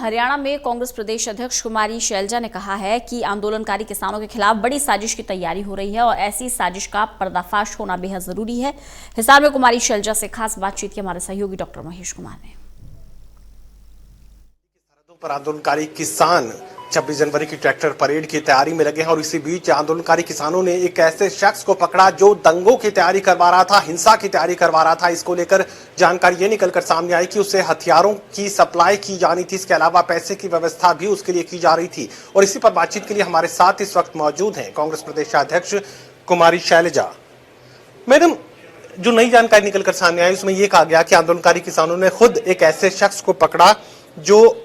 हरियाणा में कांग्रेस प्रदेश अध्यक्ष कुमारी शैलजा ने कहा है कि आंदोलनकारी किसानों के खिलाफ बड़ी साजिश की तैयारी हो रही है और ऐसी साजिश का पर्दाफाश होना बेहद जरूरी है। हिसार में कुमारी शैलजा से खास बातचीत की हमारे सहयोगी डॉक्टर महेश कुमार ने। सरहदों पर आंदोलनकारी किसान 26 जनवरी की ट्रैक्टर परेड की तैयारी में लगे हैं और इसी बीच आंदोलनकारी किसानों ने एक ऐसे शख्स को पकड़ा जो दंगों की तैयारी करवा रहा था, हिंसा की तैयारी करवा रहा था। इसको लेकर जानकारी ये निकलकर सामने आई कि उसे हथियारों की सप्लाई की जानी थी, इसके अलावा पैसे की व्यवस्था भी उसके लिए की जा रही थी। और इसी पर बातचीत के लिए हमारे साथ इस वक्त मौजूद हैं कांग्रेस प्रदेशाध्यक्ष कुमारी शैलजा। मैडम, जो नई जानकारी निकलकर सामने आई उसमें यह कहा गया कि आंदोलनकारी किसानों ने खुद एक ऐसे शख्स को पकड़ा जो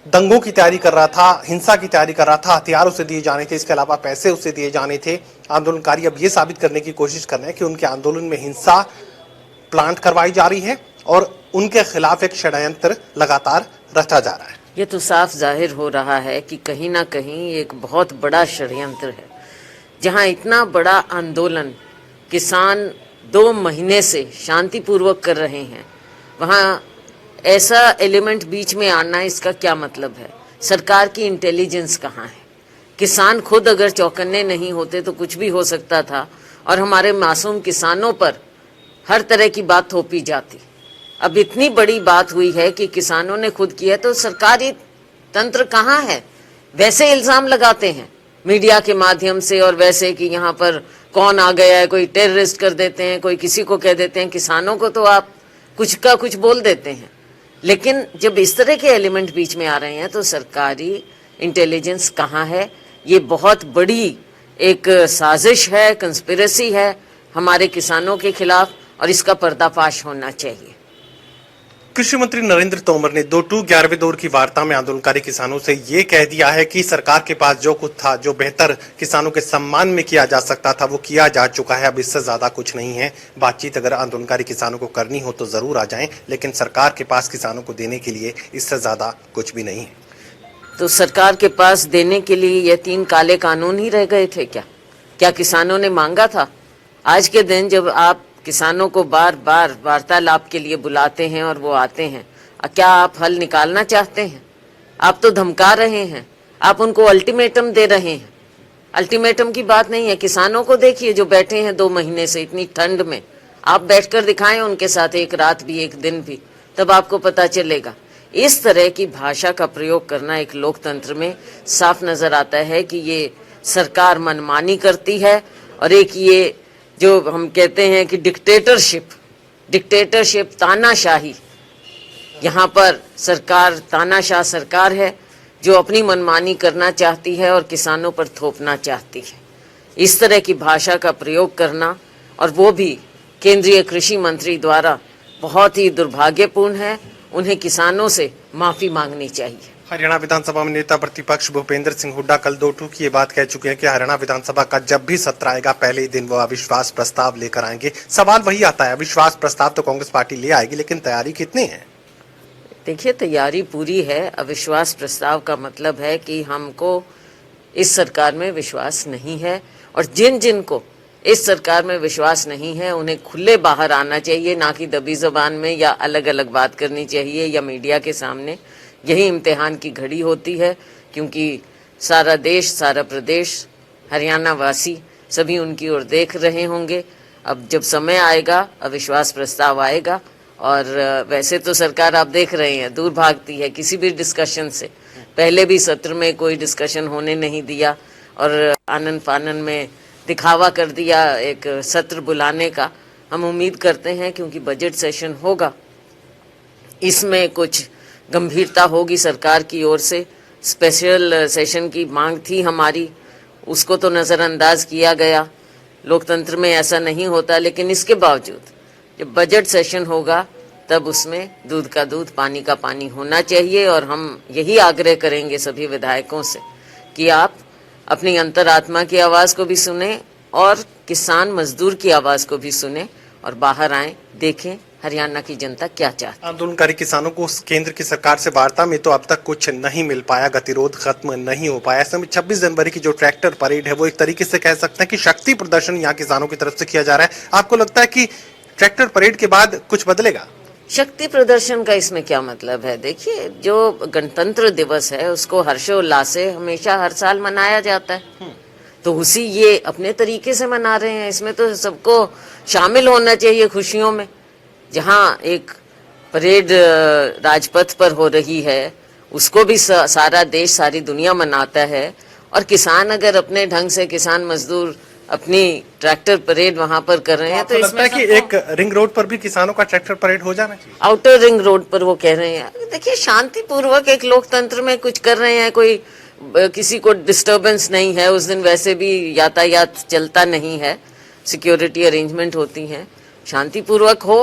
दंगों की तैयारी कर रहा था, हिंसा की तैयारी कर रहा था, हथियार उसे दिए जाने थे, इसके अलावा पैसे उसे दिए जाने थे। आंदोलनकारी अब ये साबित करने की कोशिश कर रहे हैं कि उनके आंदोलन में हिंसा प्लांट करवाई जा रही है और उनके खिलाफ एक षड्यंत्र लगातार रचा जा रहा है। ये तो साफ जाहिर हो रहा है कि कहीं ना कहीं एक बहुत बड़ा षड्यंत्र है। जहां इतना बड़ा आंदोलन किसान 2 महीने से शांतिपूर्वक कर रहे हैं, वहां ऐसा एलिमेंट बीच में आना, इसका क्या मतलब है? सरकार की इंटेलिजेंस कहाँ है? किसान खुद अगर चौकन्ने नहीं होते तो कुछ भी हो सकता था और हमारे मासूम किसानों पर हर तरह की बात थोपी जाती। अब इतनी बड़ी बात हुई है कि किसानों ने खुद किया, तो सरकारी तंत्र कहाँ है? वैसे इल्जाम लगाते हैं मीडिया के माध्यम से और वैसे कि यहाँ पर कौन आ गया है, कोई टेररिस्ट कर देते हैं, कोई किसी को कह देते हैं। किसानों को तो आप कुछ का कुछ बोल देते हैं, लेकिन जब इस तरह के एलिमेंट बीच में आ रहे हैं तो सरकारी इंटेलिजेंस कहाँ है? ये बहुत बड़ी एक साजिश है, कंस्पिरेसी है हमारे किसानों के खिलाफ और इसका पर्दाफाश होना चाहिए। कृषि मंत्री नरेंद्र तोमर ने 2-11वें दौर की वार्ता में आंदोलनकारी किसानों से ये कह दिया है कि सरकार के पास जो कुछ था, जो बेहतर किसानों के सम्मान में किया जा सकता था, वो किया जा चुका है। अब इससे ज्यादा कुछ नहीं है। बातचीत अगर आंदोलनकारी किसानों को करनी हो तो जरूर आ जाएं, लेकिन सरकार के पास किसानों को देने के लिए इससे ज्यादा कुछ भी नहीं है। तो सरकार के पास देने के लिए ये 3 काले कानून ही रह गए थे क्या किसानों ने मांगा था? आज के दिन जब आप किसानों को बार बार वार्तालाप के लिए बुलाते हैं और वो आते हैं, क्या आप हल निकालना चाहते हैं? आप तो धमका रहे हैं, आप उनको अल्टीमेटम दे रहे हैं। अल्टीमेटम की बात नहीं है। किसानों को देखिए जो बैठे हैं 2 महीने से इतनी ठंड में, आप बैठकर दिखाएं उनके साथ एक रात भी, एक दिन भी, तब आपको पता चलेगा। इस तरह की भाषा का प्रयोग करना एक लोकतंत्र में साफ नजर आता है कि ये सरकार मनमानी करती है और एक ये जो हम कहते हैं कि डिक्टेटरशिप, तानाशाही, यहाँ पर सरकार तानाशाह सरकार है जो अपनी मनमानी करना चाहती है और किसानों पर थोपना चाहती है। इस तरह की भाषा का प्रयोग करना और वो भी केंद्रीय कृषि मंत्री द्वारा बहुत ही दुर्भाग्यपूर्ण है। उन्हें किसानों से माफी मांगनी चाहिए। हरियाणा विधानसभा में नेता प्रतिपक्ष भूपेंद्र सिंह हुड्डा कल 2 की ये बात कह चुके हैं कि हरियाणा विधानसभा का जब भी सत्र आएगा पहले ही दिन वो अविश्वास प्रस्ताव लेकर आएंगे। सवाल वही आता है, अविश्वास प्रस्ताव तो कांग्रेस पार्टी ले आएगी, लेकिन तैयारी कितनी है? देखिए, तैयारी पूरी है। अविश्वास प्रस्ताव का मतलब है कि हमको इस सरकार में विश्वास नहीं है और जिन को इस सरकार में विश्वास नहीं है उन्हें खुले बाहर आना चाहिए, ना कि दबी जबान में या अलग अलग बात करनी चाहिए या मीडिया के सामने। यही इम्तिहान की घड़ी होती है, क्योंकि सारा देश, सारा प्रदेश, हरियाणा वासी सभी उनकी ओर देख रहे होंगे। अब जब समय आएगा, अविश्वास प्रस्ताव आएगा और वैसे तो सरकार आप देख रहे हैं दूर भागती है किसी भी डिस्कशन से। पहले भी सत्र में कोई डिस्कशन होने नहीं दिया और आनन फानन में दिखावा कर दिया एक सत्र बुलाने का। हम उम्मीद करते हैं क्योंकि बजट सेशन होगा, इसमें कुछ गंभीरता होगी सरकार की ओर से। स्पेशल सेशन की मांग थी हमारी, उसको तो नज़रअंदाज किया गया। लोकतंत्र में ऐसा नहीं होता, लेकिन इसके बावजूद जब बजट सेशन होगा तब उसमें दूध का दूध, पानी का पानी होना चाहिए। और हम यही आग्रह करेंगे सभी विधायकों से कि आप अपनी अंतरात्मा की आवाज़ को भी सुने और किसान मजदूर की आवाज़ को भी सुने और बाहर आएं, देखें हरियाणा की जनता क्या चाहती है। आंदोलनकारी किसानों को केंद्र की सरकार से वार्ता में तो अब तक कुछ नहीं मिल पाया, गतिरोध खत्म नहीं हो पाया। ऐसे में 26 जनवरी की जो ट्रैक्टर परेड है वो एक तरीके से कह सकते हैं कि शक्ति प्रदर्शन यहाँ किसानों की तरफ से किया जा रहा है। आपको लगता है कि ट्रैक्टर परेड के बाद कुछ बदलेगा? शक्ति प्रदर्शन का इसमें क्या मतलब है? देखिए, जो गणतंत्र दिवस है उसको हर्षोल्लास से हमेशा हर साल मनाया जाता है, तो उसी ये अपने तरीके से मना रहे हैं। इसमें तो सबको शामिल होना चाहिए खुशियों में। जहां एक परेड राजपथ पर हो रही है उसको भी सारा देश, सारी दुनिया मनाता है, और किसान अगर अपने ढंग से, किसान मजदूर अपनी ट्रैक्टर परेड वहां पर कर रहे हैं, तो लगता है कि एक रिंग रोड पर भी किसानों का ट्रैक्टर परेड हो जाना चाहिए। आउटर रिंग रोड पर वो कह रहे हैं। देखिए, शांतिपूर्वक एक लोकतंत्र में कुछ कर रहे हैं, कोई किसी को डिस्टरबेंस नहीं है। उस दिन वैसे भी यातायात चलता नहीं है, सिक्योरिटी अरेंजमेंट होती हैं, शांतिपूर्वक हो,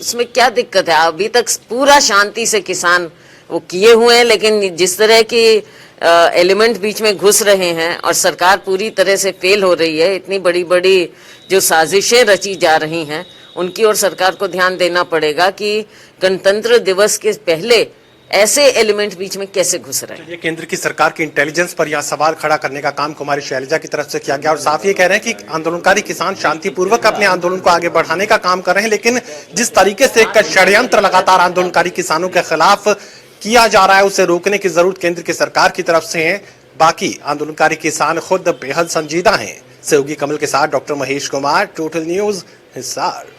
उसमें क्या दिक्कत है? अभी तक पूरा शांति से किसान वो किए हुए हैं, लेकिन जिस तरह की एलिमेंट बीच में घुस रहे हैं और सरकार पूरी तरह से फेल हो रही है, इतनी बड़ी बड़ी जो साजिशें रची जा रही हैं उनकी ओर सरकार को ध्यान देना पड़ेगा कि गणतंत्र दिवस के पहले ऐसे एलिमेंट बीच में कैसे घुस रहे हैं। ये केंद्र की सरकार के इंटेलिजेंस पर यह सवाल खड़ा करने का काम कुमारी शैलजा की तरफ से किया गया, और साफ ये कह रहे हैं कि आंदोलनकारी किसान शांतिपूर्वक अपने आंदोलन को आगे बढ़ाने का काम कर रहे हैं, लेकिन जिस तरीके से एक षड्यंत्र लगातार आंदोलनकारी किसानों के खिलाफ किया जा रहा है उसे रोकने की जरूरत केंद्र की सरकार की तरफ से है। बाकी आंदोलनकारी किसान खुद बेहद संजीदा हैं। सहयोगी कमल के साथ doctor Mahesh Kumar, total news, Hisar.